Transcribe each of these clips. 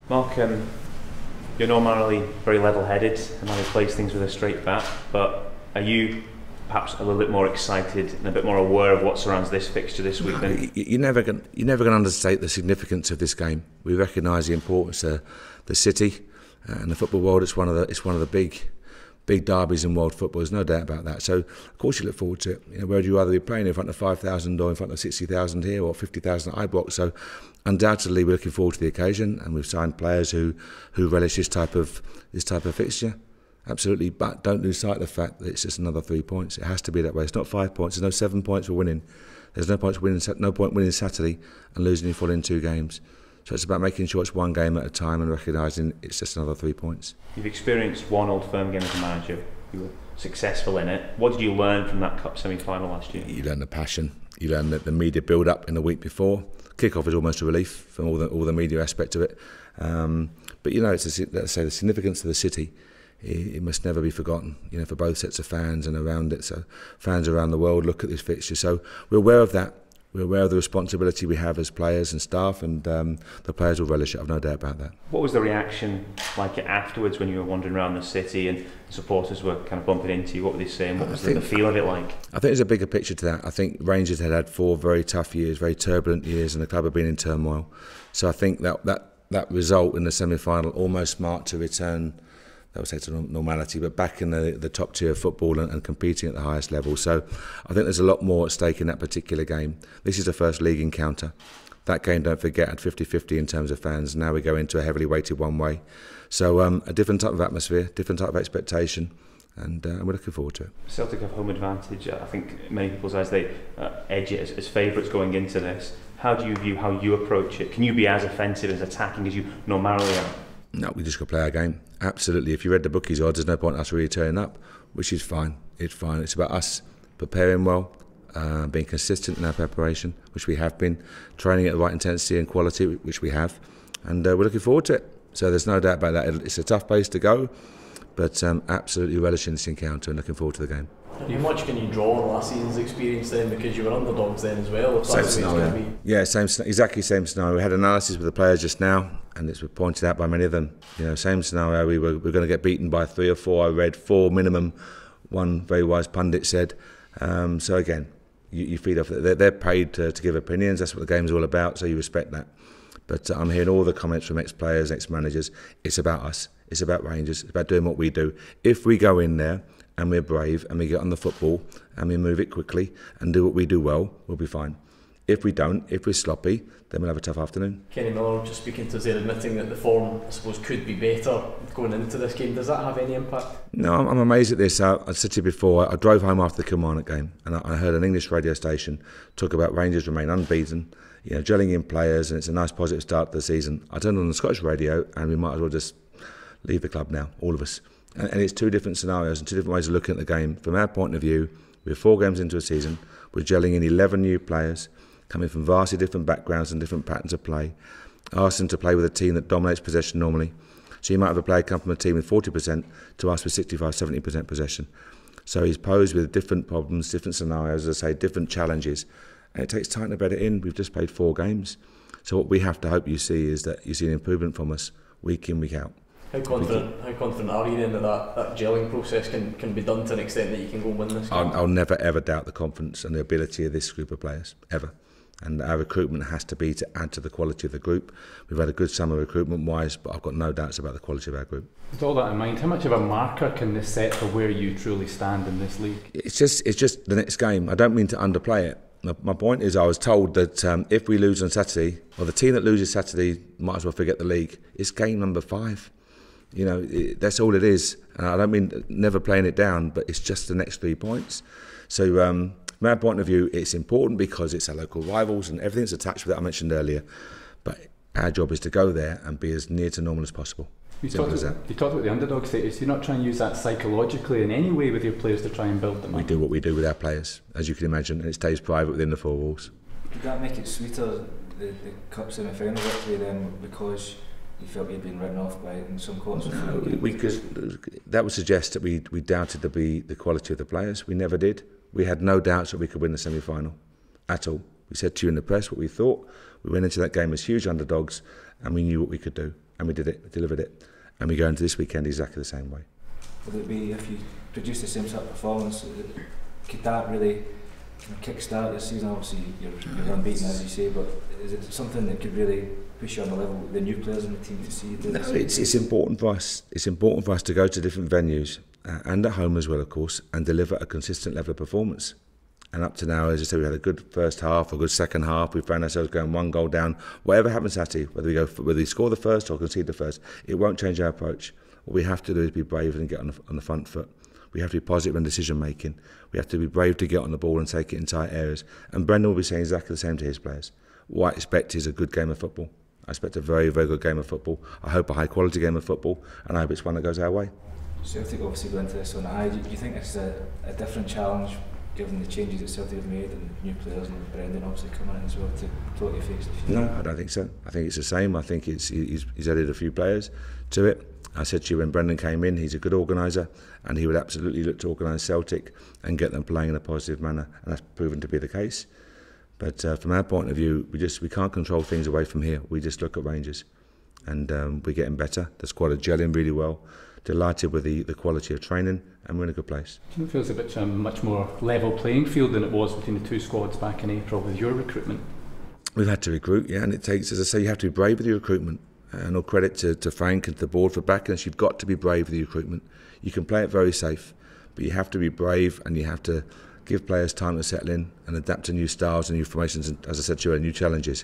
Mark, you're normally very level-headed and how you place things with a straight bat, but are you perhaps a little bit more excited and a bit more aware of what surrounds this fixture this week? You're never going to understate the significance of this game. We recognise the importance of the city and the football world. It's one of the big derbies in world football. There's no doubt about that. So of course you look forward to it. You know, where would you rather be playing, in front of 5,000 or in front of 60,000 here, or 50,000 at Ibrox? So undoubtedly we're looking forward to the occasion, and we've signed players who relish this type of fixture. Absolutely, but don't lose sight of the fact that it's just another 3 points. It has to be that way. It's not 5 points. There's no 7 points for winning. There's no point winning Saturday and losing your following 2 games. So it's about making sure it's one game at a time and recognising it's just another 3 points. You've experienced one Old Firm game as a manager. You were successful in it. What did you learn from that cup semi-final last year? You learn the passion. You learn the media build-up in the week before. Kick-off is almost a relief from all the media aspect of it. But you know, let's say the significance of the city. It must never be forgotten, you know, for both sets of fans and around it. So fans around the world look at this fixture. So we're aware of that. We're aware of the responsibility we have as players and staff, and the players will relish it, I've no doubt about that. What was the reaction like afterwards when you were wandering around the city and supporters were kind of bumping into you? What were they saying? What was the feel of it like? I think there's a bigger picture to that. I think Rangers had 4 very tough years, very turbulent years, and the club had been in turmoil. So I think that result in the semi-final almost marked a return, I would say, to normality, but back in the top tier of football and competing at the highest level. So I think there's a lot more at stake in that particular game. This is the first league encounter. That game, don't forget, had 50-50 in terms of fans. Now we go into a heavily weighted one way. So a different type of atmosphere, different type of expectation, and we're looking forward to it. Celtic have home advantage. I think many people's eyes, they edge it as favourites going into this. How do you view how you approach it? Can you be as offensive, as attacking as you normally are? No, we just got to play our game. Absolutely. If you read the bookies odds, there's no point in us really turning up, which is fine. It's fine. It's about us preparing well, being consistent in our preparation, which we have been, training at the right intensity and quality, which we have, and we're looking forward to it. So there's no doubt about that. It's a tough place to go, but absolutely relishing this encounter and looking forward to the game. How much can you draw on last season's experience then, because you were underdogs then as well? Same scenario. Yeah, exactly same scenario. We had analysis with the players just now, and it's pointed out by many of them. You know, same scenario. We're going to get beaten by 3 or 4. I read 4 minimum. One very wise pundit said. So again, you feed off. They're paid to give opinions. That's what the game's all about. So you respect that. But I'm hearing all the comments from ex-players, ex-managers. It's about us. It's about Rangers. It's about doing what we do. If we go in there and we're brave and we get on the football and we move it quickly and do what we do well, we'll be fine. If we don't, if we're sloppy, then we'll have a tough afternoon. Kenny Miller just speaking to us there, admitting that the form, I suppose, could be better going into this game. Does that have any impact? No, I'm amazed at this. I said to you before, I drove home after the Kilmarnock game and I heard an English radio station talk about Rangers remain unbeaten, you know, gelling in players, and it's a nice positive start to the season. I turned on the Scottish radio and we might as well just leave the club now, all of us. And it's 2 different scenarios and 2 different ways of looking at the game. From our point of view, we're 4 games into a season, we're gelling in 11 new players, coming from vastly different backgrounds and different patterns of play, ask them to play with a team that dominates possession normally. So you might have a player come from a team with 40% to us with 65-70% possession. So he's posed with different problems, different scenarios, as I say, different challenges. And it takes time to bed it in. We've just played 4 games. So what we have to hope you see is that you see an improvement from us week in, week out. How confident are you then that gelling process can be done to an extent that you can go win this game? I'll never ever doubt the confidence and the ability of this group of players, ever. And our recruitment has to be to add to the quality of the group. We've had a good summer recruitment-wise, but I've got no doubts about the quality of our group. With all that in mind, how much of a marker can this set for where you truly stand in this league? It's just the next game. I don't mean to underplay it. My point is, I was told that if we lose on Saturday, or the team that loses Saturday might as well forget the league. It's game number 5. You know, that's all it is. And I don't mean never playing it down, but it's just the next 3 points. So from our point of view, it's important because it's our local rivals and everything's attached with that I mentioned earlier. But our job is to go there and be as near to normal as possible. You talked about the underdog status. You're not trying to use that psychologically in any way with your players to try and build them up? We do what we do with our players, as you can imagine, and it stays private within the 4 walls. Did that make it sweeter, the cup semi-final victory then, because you felt you'd been written off by it in some quarters? No, because that would suggest that we doubted the quality of the players. We never did. We had no doubts that we could win the semi-final at all. We said to you in the press what we thought. We went into that game as huge underdogs and we knew what we could do. and we did it, we delivered it, and we go into this weekend exactly the same way. Would it be, if you produce the same sort of performance, could that really kick-start your season? Obviously you're unbeaten, as you say, but is it something that could really push you on the level with the new players in the team to see? No, it's important for us. It's important for us to go to different venues and at home as well, of course, and deliver a consistent level of performance. And up to now, as I said, we had a good first half, a good second half. We found ourselves going 1 goal down. Whatever happens Saturday, whether we score the first or concede the first, it won't change our approach. What we have to do is be brave and get on the front foot. We have to be positive in decision making. We have to be brave to get on the ball and take it in tight areas. And Brendan will be saying exactly the same to his players. What I expect is a good game of football. I expect a very, very good game of football. I hope a high quality game of football, and I hope it's one that goes our way. Celtic obviously go into this on a high. Do you think it's a different challenge given the changes that Celtic have made and new players and Brendan obviously coming in as well to totally face the future? No, I don't think so. I think it's the same. I think he's added a few players to it. I said to you when Brendan came in, he's a good organiser, and he would absolutely look to organise Celtic and get them playing in a positive manner, and that's proven to be the case. But from our point of view, we can't control things away from here. We just look at Rangers, and we're getting better. The squad are gelling really well. Delighted with the quality of training, and we're in a good place. Do you feel it's a much more level playing field than it was between the two squads back in April with your recruitment? We've had to recruit, yeah, and it takes, as I say, you have to be brave with your recruitment. And all credit to Frank and to the board for backing us. You've got to be brave with the recruitment. You can play it very safe, but you have to be brave, and you have to give players time to settle in and adapt to new styles and new formations, and, as I said to you, new challenges.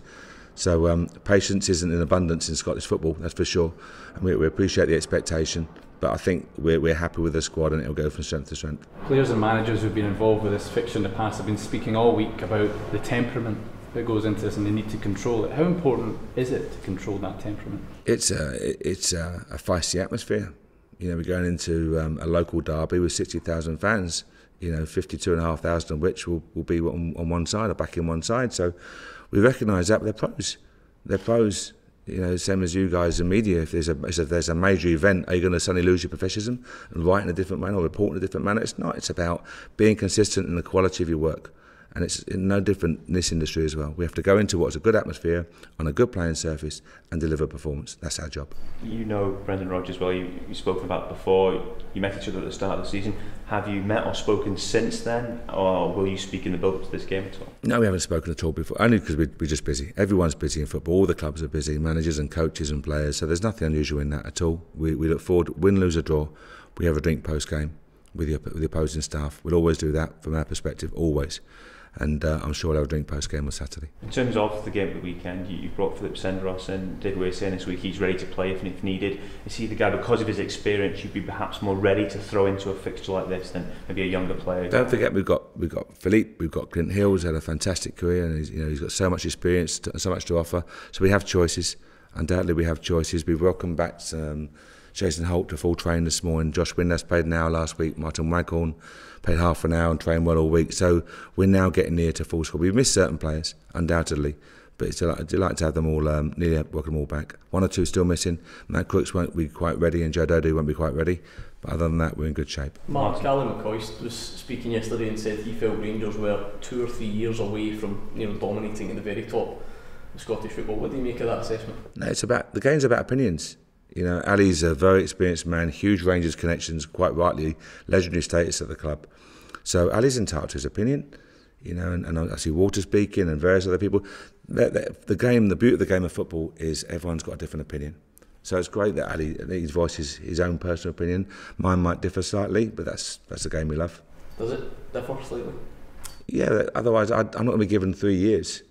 So patience isn't in abundance in Scottish football, that's for sure. And we appreciate the expectation, but I think we're happy with the squad, and it'll go from strength to strength. Players and managers who've been involved with this fixture in the past have been speaking all week about the temperament that goes into this and the need to control it. How important is it to control that temperament? It's a feisty atmosphere. You know, we're going into a local derby with 60,000 fans. You know, 52,500 of which will be on one side or back in one side. So we recognise that, but they're pros. They're pros. You know, same as you guys in media. If there's a major event, are you going to suddenly lose your professionalism and write in a different manner or report in a different manner? It's not. It's about being consistent in the quality of your work. And it's no different in this industry as well. We have to go into what's a good atmosphere, on a good playing surface, and deliver performance. That's our job. You know Brendan Rodgers well, you've spoken about before, you met each other at the start of the season. Have you met or spoken since then, or will you speak in the build-up to this game at all? No, we haven't spoken at all before, only because we're just busy. Everyone's busy in football, all the clubs are busy, managers and coaches and players, so there's nothing unusual in that at all. We look forward, win, lose or draw, we have a drink post-game with the opposing staff. We'll always do that from our perspective, always. And I'm sure we'll have a drink post-game on Saturday. In terms of the game at the weekend, you brought Philip Senderos in. David Way saying this week he's ready to play if needed. Is he the guy, because of his experience, you'd be perhaps more ready to throw into a fixture like this than maybe a younger player? Don't forget we've got Philippe, we've got Clint Hill, who's had a fantastic career, and he's got so much experience and so much to offer. So we have choices. Undoubtedly we have choices. We've welcomed back Jason Holt to full train this morning. Josh Windass played an hour last week. Martin Waghorn played half an hour and trained well all week. So we're now getting near to full squad. We've missed certain players, undoubtedly, but it's a delight to have them all, nearly welcome them all back. One or two still missing. Matt Crooks won't be quite ready, and Joe Dodu won't be quite ready. But other than that, we're in good shape. Mark, Alan McCoist was speaking yesterday and said he felt Rangers were 2 or 3 years away from dominating at the very top of Scottish football. What do you make of that assessment? No, the game's about opinions. You know, Ali's a very experienced man, huge Rangers connections, quite rightly, legendary status at the club. So Ali's entitled to his opinion, you know, and I see Walter speaking and various other people. The game, the beauty of the game of football is everyone's got a different opinion. So it's great that he's voices his own personal opinion. Mine might differ slightly, but that's the game we love. Does it differ slightly? Yeah, otherwise I'm not going to be given 3 years.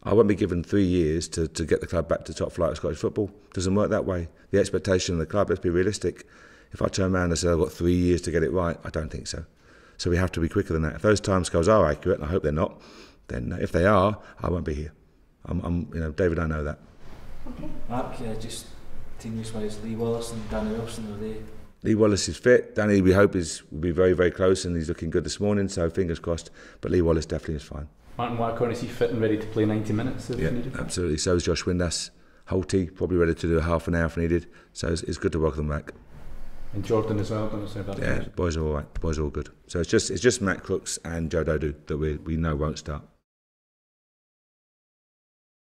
I won't be given 3 years to get the club back to top flight of Scottish football. It doesn't work that way. The expectation of the club, let's be realistic. If I turn around and say I've got 3 years to get it right, I don't think so. So we have to be quicker than that. If those timescales are accurate, and I hope they're not, then if they are, I won't be here. David, I know that. Okay. Mark, just team news-wise, Lee Wallace and Danny Wilson, are they? Lee Wallace is fit. Danny, we hope, will be very, very close, and he's looking good this morning, so fingers crossed. But Lee Wallace definitely is fine. Martin Waghorn, is he fit and ready to play 90 minutes if needed? Absolutely. So is Josh Windass. Holty, probably ready to do half an hour if needed. So it's good to welcome them back. And Jordan as well, don't say about that. Yeah, boys are all right. Boys are all good. So it's just Matt Crooks and Joe Dodu that we know won't start.